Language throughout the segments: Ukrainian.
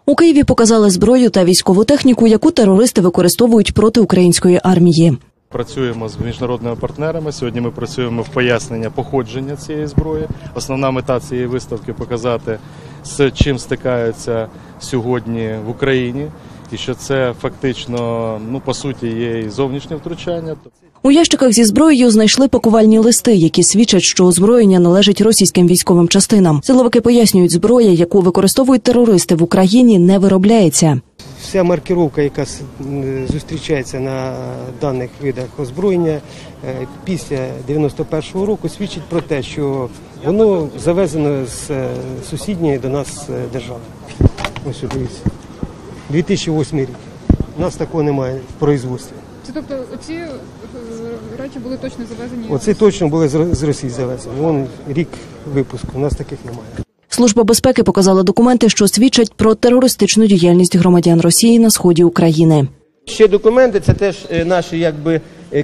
У Києві показали зброю та військову техніку, яку терористи використовують проти української армії. Працюємо з міжнародними партнерами. Сьогодні ми працюємо в пояснення походження цієї зброї. Основна мета цієї виставки – показати, з чим стикаються сьогодні в Україні. І що це фактично, по суті, є і зовнішнє втручання. У ящиках зі зброєю знайшли пакувальні листи, які свідчать, що озброєння належить російським військовим частинам. Силовики пояснюють, зброя, яку використовують терористи в Україні, не виробляється. Вся маркировка, яка зустрічається на даних видах озброєння після 91-го року, свідчить про те, що воно завезено з сусідньої до нас держави. Ось дивіться. 2008 рік. У нас такого немає в производстві. Це тобто оці речі були точно завезені? Оці точно були з Росії завезені. Вон рік випуску, у нас таких немає. Служба безпеки показала документи, що свідчать про терористичну діяльність громадян Росії на сході України. Ще документи – це теж наші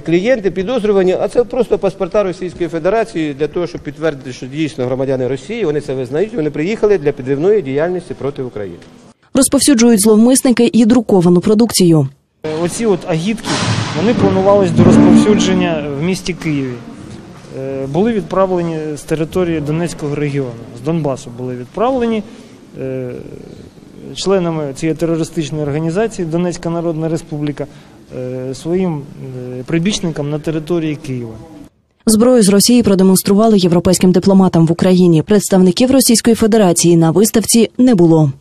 клієнти, підозрювані, а це просто паспорта Російської Федерації для того, щоб підтвердити, що дійсно громадяни Росії, вони це визнають, вони приїхали для підривної діяльності проти України. Розповсюджують зловмисники і друковану продукцію. Оці агітки, вони планувались до розповсюдження в місті Києві. Були відправлені з території Донецького регіону, з Донбасу були відправлені членами цієї терористичної організації Донецька Народна Республіка своїм прибічникам на території Києва. Зброю з Росії продемонстрували європейським дипломатам в Україні. Представників Російської Федерації на виставці не було.